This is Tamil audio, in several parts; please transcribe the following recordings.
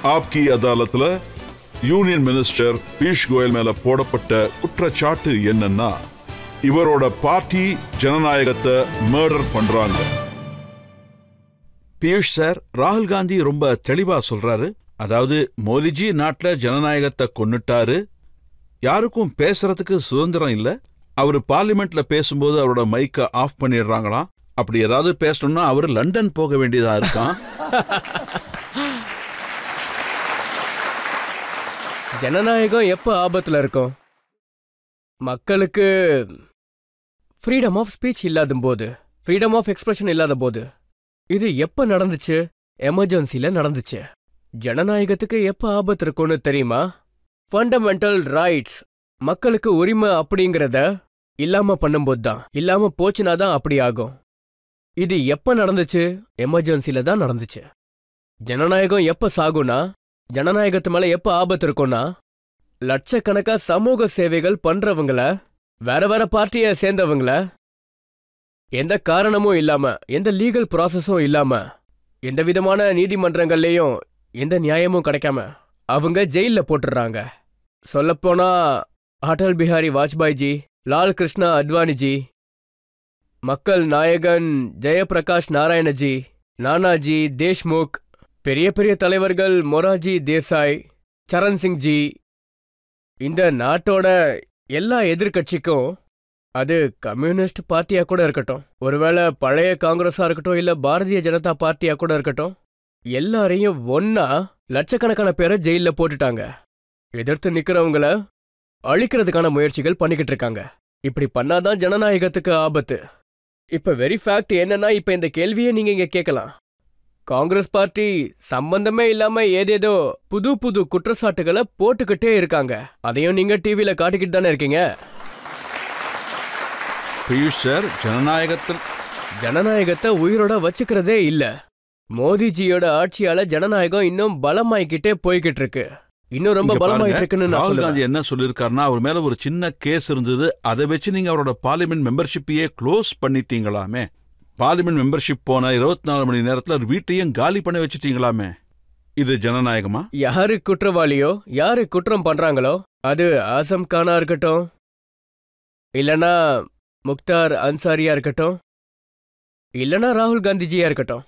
ஆப்கி அதாலத்துல யூனியன் மினிஸ்டர் பியூஷ் கோயல் மேல போடப்பட்ட குற்றச்சாட்டு என்னன்னா இவரோட பார்ட்டி ஜனநாயகத்தை மர்டர் பண்றாங்க. பியூஷ் சார், ராகுல் காந்தி ரொம்ப தெளிவா சொல்றாரு. அதாவது மோடிஜி நாட்டுல ஜனநாயகத்தை கொன்னுட்டாரு, யாருக்கும் பேசுறதுக்கு சுதந்திரம் இல்ல. அவரு பார்லிமெண்ட்ல பேசும்போது அவரோட மைக்க ஆஃப் பண்ணிடுறாங்களாம். அப்படி ஏதாவது பேசணும்னா அவரு லண்டன் போக வேண்டியதா இருக்கான். ஜனநாயகம் எப்ப ஆபத்துல இருக்கும்? மக்களுக்கு ஃப்ரீடம் ஆஃப் ஸ்பீச் இல்லாத போது, ஃப்ரீடம் ஆஃப் எக்ஸ்பிரஷன் இல்லாத போது. இது எப்ப நடந்துச்சு? எமர்ஜென்சில நடந்துச்சு. ஜனநாயகத்துக்கு எப்ப ஆபத்து இருக்கும்னு தெரியுமா? ஃபண்டமெண்டல் ரைட்ஸ், மக்களுக்கு உரிமை அப்படிங்கிறத இல்லாம பண்ணும்போது தான். இல்லாம போச்சுனா தான் அப்படி ஆகும். இது எப்ப நடந்துச்சு? எமர்ஜென்சில தான் நடந்துச்சு. ஜனநாயகம் எப்ப சாகுனா, ஜனநாயகத்து மேல எப்ப ஆபத்து இருக்கும்னா, லட்சக்கணக்கா சமூக சேவைகள் பண்றவங்கள, வேற வேற பார்ட்டியை சேர்ந்தவங்கள, எந்த காரணமும் இல்லாம, எந்த லீகல் ப்ராசஸும் இல்லாம, எந்த விதமான நீதிமன்றங்கள்லயும் எந்த நியாயமும் கிடைக்காம அவங்க ஜெயில போட்டுடுறாங்க. சொல்லப்போனா அடல் பிஹாரி வாஜ்பாய்ஜி, லால் கிருஷ்ணா அத்வானிஜி, மக்கள் நாயகன் ஜெயபிரகாஷ் நாராயணஜி, நானாஜி தேஷ்முக், பெரிய பெரிய தலைவர்கள் மொராஜி தேசாய், சரண் சிங்ஜி. இந்த நாட்டோட எல்லா எதிர்கட்சிக்கும், அது கம்யூனிஸ்ட் பார்ட்டியா கூட இருக்கட்டும், ஒருவேளை பழைய காங்கிரஸா இருக்கட்டும், இல்ல பாரதிய ஜனதா பார்ட்டியா கூட இருக்கட்டும், எல்லாரையும் ஒன்னா லட்சக்கணக்கான பேரை ஜெயில போட்டுட்டாங்க. எதிர்த்து நிக்கிறவங்கள அழிக்கிறதுக்கான முயற்சிகள் பண்ணிக்கிட்டு இருக்காங்க. இப்படி பண்ணாதான் ஜனநாயகத்துக்கு ஆபத்து. இப்ப வெரி ஃபேக்ட் என்னன்னா, இப்ப இந்த கேள்வியை நீங்க இங்க கேட்கலாம். காங்கிரஸ் பார்ட்டி சம்பந்தமே இல்லாம ஏதேதோ புது புது குற்றச்சாட்டுகளை போட்டுக்கிட்டே இருக்காங்க. அதையும் நீங்க டிவில காட்டிக்கிட்டு தானே இருக்கீங்க. பியூஷ் சார், ஜனநாயகத்தை உயிரோட வச்சுக்கிறதே இல்ல. மோடிஜியோட ஆட்சியால ஜனநாயகம் இன்னும் பலமாயிக்கிட்டே போய்கிட்டு இருக்கு. இன்னும் ரொம்ப பலமாயிட்டு இருக்குன்னு ராகுல் காந்தி என்ன சொல்லிருக்காருன்னா, அவர் மேல ஒரு சின்ன கேஸ் இருந்தது, அதை வச்சு நீங்க அவரோட பார்லிமெண்ட் மெம்பர்ஷிப்பையே க்ளோஸ் பண்ணிட்டீங்களாமே. பார்லிமெண்ட் மெம்பர்ஷிப் போன 24 மணி நேரத்துல வீட்டையும் காலி பண்ணி வச்சுட்டீங்களாமே. இது ஜனநாயகமா? யாரு குற்றவாளியோ, யாரு குற்றம் பண்றாங்களோ, அது ஆசம் கானா இருக்கட்டும், இல்லனா முக்தார் அன்சாரியா இருக்கட்டும், இல்லனா ராகுல் காந்திஜியா இருக்கட்டும்,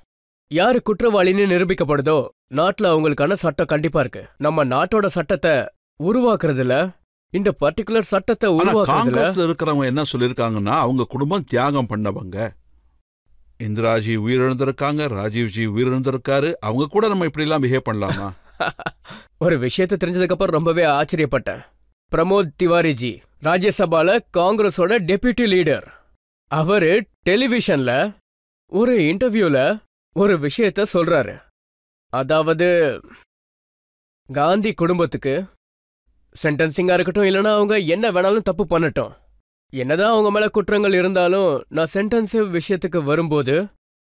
யாரு குற்றவாளின்னு நிரூபிக்கப்படுதோ நாட்டுல அவங்களுக்கான சட்டம் கண்டிப்பா இருக்கு. நம்ம நாட்டோட சட்டத்தை உருவாக்குறதுல, இந்த பர்டிகுலர் சட்டத்தை உருவாக்குறதுல இருக்கிறவங்க என்ன சொல்லிருக்காங்கன்னா, அவங்க குடும்பம் தியாகம் பண்ணவங்க. இந்திராஜி உயிரிழந்திருக்காங்க, ராஜீவ்ஜி உயிரிழந்திருக்காரு. அவங்க கூட நம்ம இப்படி எல்லாம் பிஹேவ் பண்ணலாமா? ஒரு விஷயத்தை தெரிஞ்சதுக்கு அப்புறம் ரொம்பவே ஆச்சரியப்பட்டேன். பிரமோத் திவாரிஜி, ராஜ்யசபால காங்கிரஸோட டெபியூட்டி லீடர், அவரு டெலிவிஷன்ல ஒரு இன்டர்வியூல ஒரு விஷயத்த சொல்றாரு. அதாவது காந்தி குடும்பத்துக்கு சென்டென்சிங்கா இருக்கட்டும், இல்லைன்னா அவங்க என்ன வேணாலும் தப்பு பண்ணட்டும், என்னதான் அவங்க மேல குற்றங்கள் இருந்தாலும், நான் சென்டென்சிவ் விஷயத்துக்கு வரும்போது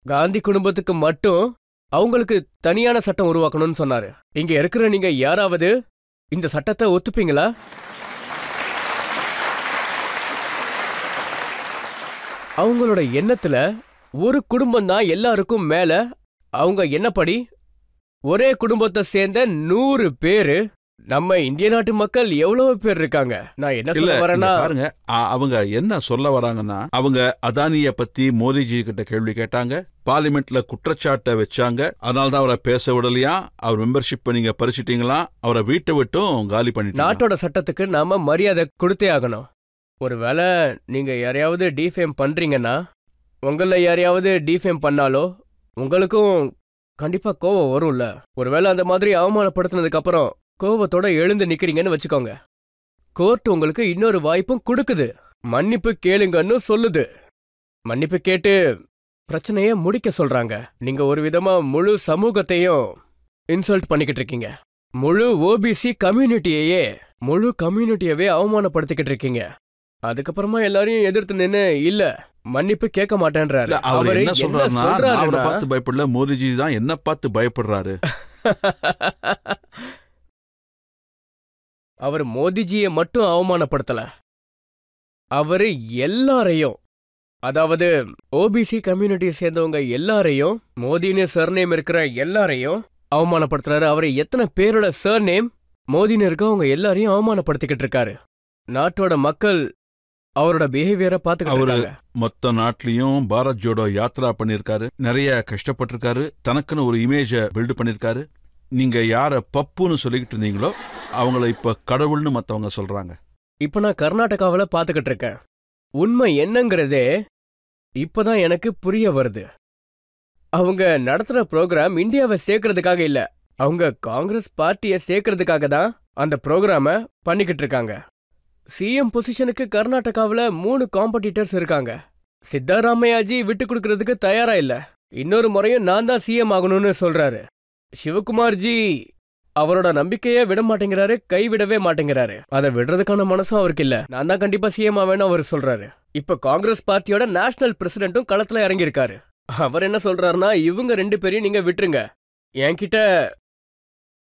காந்தி குடும்பத்துக்கு மட்டும் அவங்களுக்கு தனியான சட்டம் உருவாக்கணும்னு சொன்னாரு. இங்க இருக்கிற நீங்க யாராவது இந்த சட்டத்தை ஒத்துப்பீங்களா? அவங்களோட எண்ணத்துல ஒரு குடும்பம் தான் எல்லாருக்கும் மேல. அவங்க என்னப்படி ஒரே குடும்பத்தை சேர்ந்த 100 பேரு. நம்ம இந்திய நாட்டு மக்கள் எவ்வளவு பேர் இருக்காங்க. நான் என்ன சொல்ல வரேன்னா, பாருங்க, அவங்க என்ன சொல்ல வராங்கன்னா, அவங்க அதானிய பத்தி மோடிஜி கிட்ட கேள்வி கேட்டாங்க, பார்லிமெண்ட்ல குற்றச்சாட்டை வச்சாங்க, அதனாலதான் அவரை பேச விடலையா, அவர் மெம்பர்ஷிப் நீங்க பறிச்சிட்டீங்களா, அவரை வீட்டை விட்டும் காலி பண்ணிட்டீங்க. நாட்டோட சட்டத்துக்கு நாம மரியாதை கொடுத்தே ஆகணும். ஒருவேளை நீங்க யாரையாவது டிஃபேம் பண்றீங்கன்னா, உங்கள யாரையாவது டிஃபேம் பண்ணாலோ உங்களுக்கும் கண்டிப்பா கோவம் வரும்ல. ஒருவேளை அந்த மாதிரி அவமானப்படுத்தினதுக்கு அப்புறம் கோவத்தோட எழுந்து நிக்கிறீங்கன்னு வச்சுக்கோங்க, கோர்ட் உங்களுக்கு இன்னொரு வாய்ப்பும் கொடுக்குது. மன்னிப்பு கேளுங்கன்னு சொல்லுது. மன்னிப்பு கேட்டு பிரச்சனைய முடிக்க சொல்றாங்க. நீங்க ஒரு விதமா முழு சமூகத்தையும் இன்சல்ட் பண்ணிக்கிட்டு இருக்கீங்க. முழு ஓபிசி கம்யூனிட்டியவே அவமானப்படுத்திக்கிட்டு இருக்கீங்க. அதுக்கப்புறமா எல்லாரையும் எதிர்த்து நின்னு இல்ல மன்னிப்பு கேட்க மாட்டேன்றாரு. அவர் என்ன சொல்றாருன்னா, அவரை பார்த்து பயப்படல, மோடிஜி தான் என்ன பார்த்து பயப்படுறாரு. அவர் மோடிஜியை மட்டும் அவமானப்படுத்தல, அவரு எல்லாரையும், அதாவது ஓபிசி கம்யூனிட்டியை சேர்ந்தவங்க எல்லாரையும், மோடின்னு சர்நேம் இருக்கிற எல்லாரையும் அவமானப்படுத்துறாரு. அவரை எத்தனை பேரோட சர்நேம் மோதின்னு இருக்க அவங்க எல்லாரையும் அவமானப்படுத்திக்கிட்டு இருக்காரு. நாட்டோட மக்கள் அவரோட பிஹேவியரை பார்த்துக்கிட்டு இருக்காங்க. மொத்த நாட்டிலையும் பாரத் ஜோடோ யாத்ரா பண்ணிருக்காரு, நிறைய கஷ்டப்பட்டிருக்காரு, தனக்குன்னு ஒரு இமேஜ பில்டு பண்ணிருக்காரு. நீங்க யார பப்புன்னு சொல்லிக்கிட்டு இருந்தீங்களோ அவங்கள இப்ப கடவுள்னு மத்தவங்க சொல்றாங்க. இப்ப நான் கர்நாடகாவில பாத்துக்கிட்டு இருக்கேன். உண்மை என்னங்கிறதே இப்பதான் எனக்கு புரிய வருது. அவங்க நடத்துற ப்ரோக்ராம் இந்தியாவை சேர்க்கறதுக்காக இல்ல, அவங்க காங்கிரஸ் பார்ட்டியை சேர்க்கறதுக்காக தான் அந்த ப்ரோக்ராம பண்ணிக்கிட்டு இருக்காங்க. சிஎம் பொசிஷனுக்கு கர்நாடகாவில 3 காம்படிட்டர்ஸ் இருக்காங்க. சித்தாராமையாஜி விட்டு கொடுக்கறதுக்கு தயாரா இல்ல. இன்னொரு முறையும் நான் தான் சிஎம் ஆகணும்னு சொல்றாரு. சிவகுமார்ஜி அவரோட நம்பிக்கைய விட மாட்டேங்கிறாரு, கைவிடவே மாட்டேங்கிறாரு. அதை விடுறதுக்கான மனசும் அவருக்கு இல்ல. நான் தான் கண்டிப்பா சிஎம் ஆவேன்னு அவர் சொல்றாரு. இப்ப காங்கிரஸ் பார்ட்டியோட நேஷனல் பிரசிடென்ட்டும் களத்துல இறங்கியிருக்காரு. அவர் என்ன சொல்றாருன்னா, இவங்க 2 பேரையும் நீங்க விட்டுருங்க, என்கிட்ட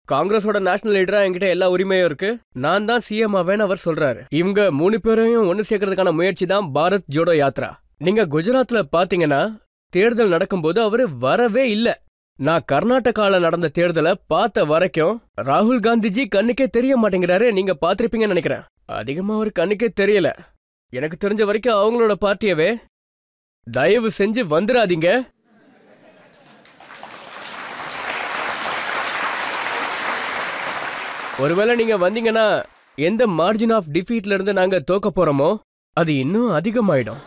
காங்கிரஸோட நேஷனல் லீடரா என்கிட்ட எல்லா உரிமையும் இருக்கு, நான் தான் சிஎம் ஆவேன்னு அவர் சொல்றாரு. இவங்க 3 பேரையும் ஒன்னு சேர்க்கறதுக்கான முயற்சி தான் பாரத் ஜோடோ யாத்ரா. நீங்க குஜராத்ல பாத்தீங்கன்னா தேர்தல் நடக்கும்போது அவரு வரவே இல்ல. நான் கர்நாடகால நடந்த தேர்தலை பார்த்த வரைக்கும் ராகுல் காந்திஜி கண்ணுக்கே தெரிய மாட்டேங்கிறாரு. நீங்க பாத்திருப்பீங்கன்னு நினைக்கிறேன். அதிகமா அவர் கண்ணுக்கே தெரியல. எனக்கு தெரிஞ்ச வரைக்கும் அவங்களோட பார்ட்டியவே தயவு செஞ்சு வந்துடாதீங்க, ஒருவேளை நீங்க வந்தீங்கன்னா எந்த மார்ஜின் ஆஃப் டிஃபீட்ல இருந்து நாங்க தோக்க போறோமோ அது இன்னும் அதிகமாயிடும்.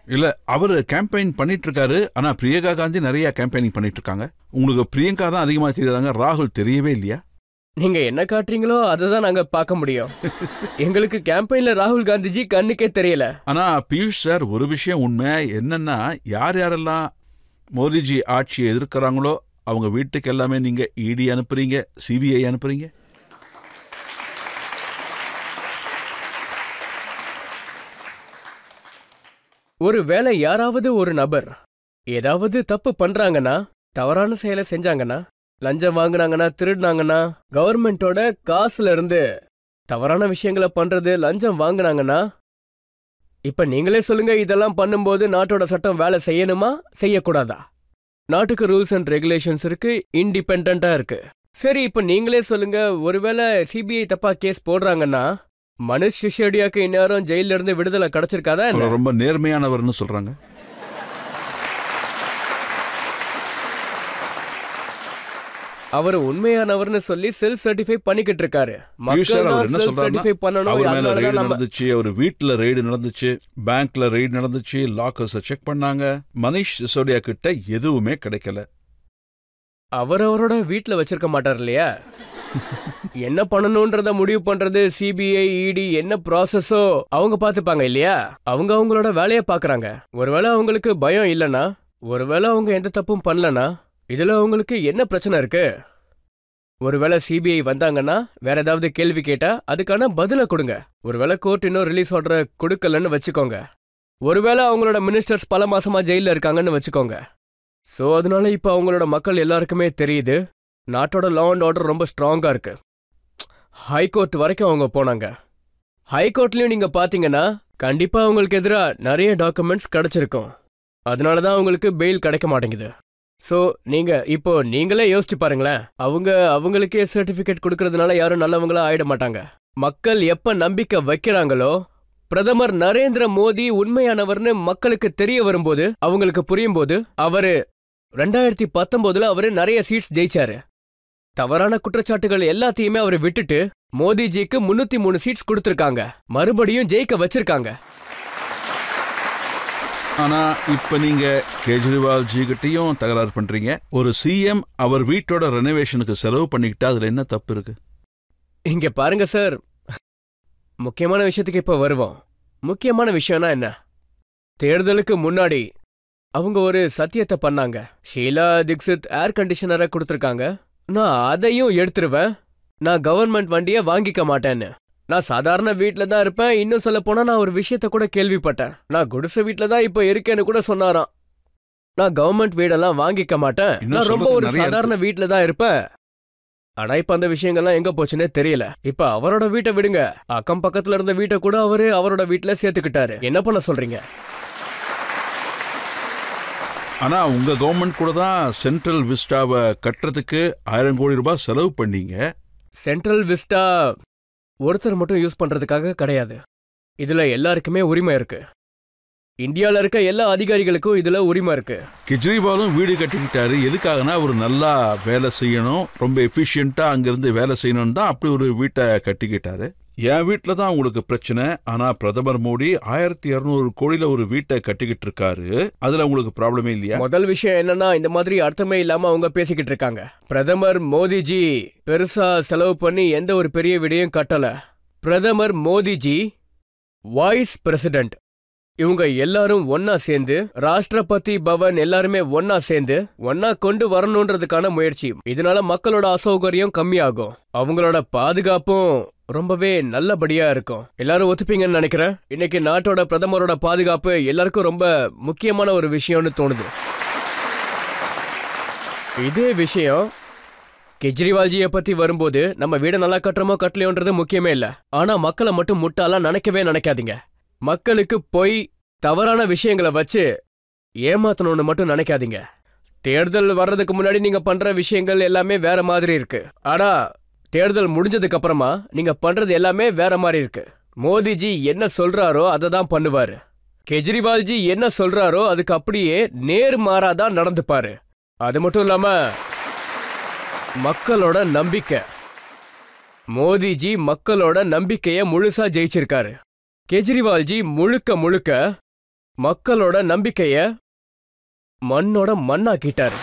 இல்ல, அவரு கேம்பெயின் பண்ணிட்டு இருக்காரு. ஆனா பிரியங்கா காந்தி நிறைய கேம்பெயினிங் பண்ணிட்டு இருக்காங்க. உங்களுக்கு பிரியங்கா தான் அதிகமா தெரியறாங்க, ராகுல் தெரியவே இல்லையா? நீங்க என்ன காட்டுறீங்களோ அதை தான் நாங்க பார்க்க முடியும். எங்களுக்கு கேம்பெயின்ல ராகுல் காந்திஜி கண்ணுக்கே தெரியல. ஆனா பியூஷ் சார், ஒரு விஷயம் உண்மை என்னன்னா, யார் யாரெல்லாம் மோடிஜி ஆட்சியை எதிர்க்கிறாங்களோ அவங்க வீட்டுக்கு எல்லாமே நீங்க இடி அனுப்புறீங்க, சிபிஐ அனுப்புறீங்க. ஒருவேளை யாராவது ஒரு நபர் ஏதாவது தப்பு பண்றாங்கன்னா, தவறான செயலை செஞ்சாங்கன்னா, லஞ்சம் வாங்குனாங்கன்னா, திருடினாங்கன்னா, கவர்மெண்டோட காசுல இருந்து தவறான விஷயங்களை பண்றது, லஞ்சம் வாங்குனாங்கன்னா, இப்ப நீங்களே சொல்லுங்க, இதெல்லாம் பண்ணும்போது நாட்டோட சட்டம் வேலை செய்யணுமா செய்யக்கூடாதா? நாட்டுக்கு ரூல்ஸ் அண்ட் ரெகுலேஷன்ஸ் இருக்கு, இண்டிபெண்டா இருக்கு. சரி, இப்ப நீங்களே சொல்லுங்க, ஒருவேளை சிபிஐ தப்பா கேஸ் போடுறாங்கன்னா மனுஷ் சிசோடியாக்கு இந்நேரம் ஜெயில இருந்து விடுதலை கிடைச்சிருக்காதா? ரொம்ப நேர்மையானவர்னு சொல்றாங்க. அவர் உண்மையானவர்னு சொல்லி செல்ஃப் சர்டிஃபை பண்ணிக்கிட்டு இருக்காரு. அவர் வீட்டுல ரெய்டு நடந்துச்சு, பேங்க்ல ரெய்டு நடந்துச்சு, லாக்கர்ஸ் செக் பண்ணாங்க. மனிஷ் சிசோடியா கிட்ட எதுவுமே கிடைக்கல. அவரோட வீட்டுல வச்சிருக்க மாட்டார் இல்லையா? என்ன பண்ணணும்ன்றத முடிவு பண்றது சிபிஐ, இடி என்ன ப்ராசஸோ அவங்க பாத்துப்பாங்க இல்லையா? அவங்க அவங்களோட வேலையை பாக்குறாங்க. ஒருவேளை அவங்களுக்கு பயம் இல்லனா, ஒருவேளை அவங்க எந்த தப்பும் பண்ணலனா, இதுல அவங்களுக்கு என்ன பிரச்சனை இருக்கு? ஒருவேளை சிபிஐ வந்தாங்கன்னா வேற ஏதாவது கேள்வி கேட்டா அதுக்கான பதில கொடுங்க. ஒருவேளை கோர்ட் இன்னும் ரிலீஸ் ஆர்டர் கொடுக்கலன்னு வச்சுக்கோங்க. ஒருவேளை அவங்களோட மினிஸ்டர்ஸ் பல மாசமா ஜெயில இருக்காங்கன்னு வச்சுக்கோங்க. சோ அதனால இப்ப அவங்களோட மக்கள் எல்லாருக்குமே தெரியுது, நாட்டோட லா அண்ட் ஆர்டர் ரொம்ப ஸ்ட்ராங்கா இருக்கு. ஹைகோர்ட் வரைக்கும் அவங்க போனாங்க. ஹைகோர்ட்லயும் நீங்க பாத்தீங்கன்னா கண்டிப்பா அவங்களுக்கு எதிராக நிறைய டாக்குமெண்ட்ஸ் கிடைச்சிருக்கும். அதனாலதான் அவங்களுக்கு பெயில் கிடைக்க மாட்டேங்குது. சோ நீங்களே யோசிச்சு பாருங்களேன், அவங்களுக்கே சர்டிபிகேட் கொடுக்கறதுனால யாரும் நல்லவங்களா ஆயிட மாட்டாங்க. மக்கள் எப்ப நம்பிக்கை வைக்கிறாங்களோ, பிரதமர் நரேந்திர மோடி உண்மையானவர்னு மக்களுக்கு தெரிய வரும்போது, அவங்களுக்கு புரியும் போது, அவரு 2019 அவரு நிறைய சீட்ஸ் ஜெயிச்சாரு. தவறான குற்றச்சாட்டுகள் எல்லாத்தையுமே அவரு விட்டுட்டு மோடிஜிக்கு 303 சீட்ஸ் கொடுத்திருக்காங்க, மறுபடியும் ஜெயிக்க வச்சிருக்காங்க. ஆனா இப்ப நீங்க கேஜ்ரிவால் ஜி கிட்டையும் தகராறு பண்றீங்க. ஒரு சிஎம் அவர் வீட்டோட ரெனோவேஷனுக்கு செலவு பண்ணிக்கிட்டா அதுல என்ன தப்பு இருக்கு? இங்க பாருங்க சார், முக்கியமான விஷயத்துக்கு இப்ப வருவோம். முக்கியமான விஷயம்னா என்ன? தேர்தலுக்கு முன்னாடி அவங்க ஒரு சத்தியத்தை பண்ணாங்க. ஷீலா தீக்ஷித் ஏர் கண்டிஷனரை கொடுத்திருக்காங்க, நான் அதையும் எடுத்துருவேன், நான் கவர்மெண்ட் வண்டியை வாங்கிக்க மாட்டேன்னு. நான் சாதாரண வீட்ல தான் இருப்பேன். இன்னும் சொல்ல போனா நான் ஒரு விஷயத்த கூட கேள்விப்பட்டேன், நான் குடிசை வீட்ல தான் இப்ப இருக்கேன்னு கூட சொன்னாராம். நான் கவர்மெண்ட் வீடெல்லாம் வாங்கிக்க மாட்டேன், நான் ரொம்ப ஒரு சாதாரண வீட்ல தான் இருப்பேன். ஆனா இப்ப அந்த விஷயங்கள்லாம் எங்க போச்சுன்னே தெரியல. இப்ப அவரோட வீட்டை விடுங்க, அக்கம் பக்கத்துல இருந்த வீட்டை கூட அவரு அவரோட வீட்டுல சேர்த்துக்கிட்டாரு. என்ன பண்ண சொல்றீங்க? இல்ல, சொல்றது நிறைய இருக்கு. இங்க பாருங்க சார், முக்கியமான விஷயம்னா என்ன? தேர்தலுக்கு முன்னாடி அவங்க ஒரு சத்தியத்தை பண்ணாங்க. ஷீலா தீக்ஷித் ஏர் கண்டிஷனரை கொடுத்திருக்காங்க, நான் அதையும் எடுத்துருவேன், நான் கவர்மெண்ட் வண்டியை வாங்கிக்க மாட்டேன்னு. நான் சாதாரண வீட்ல தான் இருப்பேன், இன்னும் சொல்ல போனா நான் ஒரு சாதாரண வீட்ல தான் இருப்பேன். ஆனா இப்ப அந்த விஷயங்கள்லாம் எங்க போச்சுன்னே தெரியல. இப்ப அவரோட வீட்டை விடுங்க, அக்கம் பக்கத்துல இருந்த வீட்டை கூட அவரோட வீட்டுல சேர்த்துக்கிட்டாரு. என்ன பண்ண சொல்றீங்க? ஆனா உங்க கவர்மெண்ட் கூட தான் சென்ட்ரல் விஸ்டாவை கட்டுறதுக்கு 1000 கோடி ரூபாய் செலவு பண்ணீங்க. சென்ட்ரல் விஸ்டா ஒருத்தர் மட்டும் யூஸ் பண்றதுக்காக கிடையாது. இதுல எல்லாருக்குமே உரிமை இருக்கு. இந்தியால இருக்க எல்லா அதிகாரிகளுக்கும் இதுல உரிமை இருக்கு. கெஜ்ரிவாலும் வீடு கட்டிக்கிட்டாரு. எதுக்காகனா அவர் நல்லா வேலை செய்யணும், ரொம்ப எஃபிஷியண்டா அங்கிருந்து வேலை செய்யணும் தான் அப்படி ஒரு வீட்டை கட்டிக்கிட்டாரு. என் வீட்டுல தான் உங்களுக்கு பிரச்சனை. ஆனா பிரதமர் மோடி 1200 கோடியில ஒரு வீட்டை கட்டிக்கிட்டு இருக்காரு. அதுல உங்களுக்கு ப்ராப்ளமே இல்லையா? முதல் விஷயம் என்னன்னா, இந்த மாதிரி அர்த்தமே இல்லாம அவங்க பேசிக்கிட்டு இருக்காங்க. பிரதமர் மோடிஜி பெருசா செலவு பண்ணி எந்த ஒரு பெரிய வீடையும் கட்டல. பிரதமர் மோடிஜி வைஸ் பிரசிடென்ட் இவங்க எல்லாரும் ஒன்னா சேர்ந்து, ராஷ்டிரபதி பவன் எல்லாருமே ஒன்னா சேர்ந்து ஒன்னா கொண்டு வரணும்ன்றதுக்கான முயற்சி. இதனால மக்களோட அசௌகரியம் கம்மியாகும், அவங்களோட பாதுகாப்பும் ரொம்பவே நல்லபடியா இருக்கும். எல்லாரும் ஒத்துப்பீங்கன்னு நினைக்கிறேன். இன்னைக்கு நாட்டோட பிரதமரோட பாதுகாப்பு எல்லாருக்கும் ரொம்ப முக்கியமான ஒரு விஷயம்னு தோணுது. இதே விஷயம் கெஜ்ரிவால்ஜியை பத்தி வரும்போது, நம்ம வீடை நல்லா கட்டுறோமோ கட்டலையோன்றது முக்கியமே இல்ல. ஆனா மக்களை மட்டும் முட்டாளா நினைக்கவே நினைக்காதீங்க. மக்களுக்கு போய் தவறான விஷயங்களை வச்சு ஏமாத்தணும்னு மட்டும் நினைக்காதீங்க. தேர்தல் வர்றதுக்கு முன்னாடி நீங்க பண்ற விஷயங்கள் எல்லாமே வேற மாதிரி இருக்கு. ஆனா தேர்தல் முடிஞ்சதுக்கு அப்புறமா நீங்க பண்றது எல்லாமே வேற மாதிரி இருக்கு. மோடிஜி என்ன சொல்றாரோ அதை தான் பண்ணுவாரு. கெஜ்ரிவால்ஜி என்ன சொல்றாரோ அதுக்கு அப்படியே நேர்மாறாதான் நடந்துப்பாரு. அது மட்டும் இல்லாம மக்களோட நம்பிக்கை, மோடிஜி மக்களோட நம்பிக்கைய முழுசா ஜெயிச்சிருக்காரு. கெஜ்ரிவால்ஜி முழுக்க முழுக்க மக்களோட நம்பிக்கைய மண்ணோட மண்ணாக்கிட்டாரு.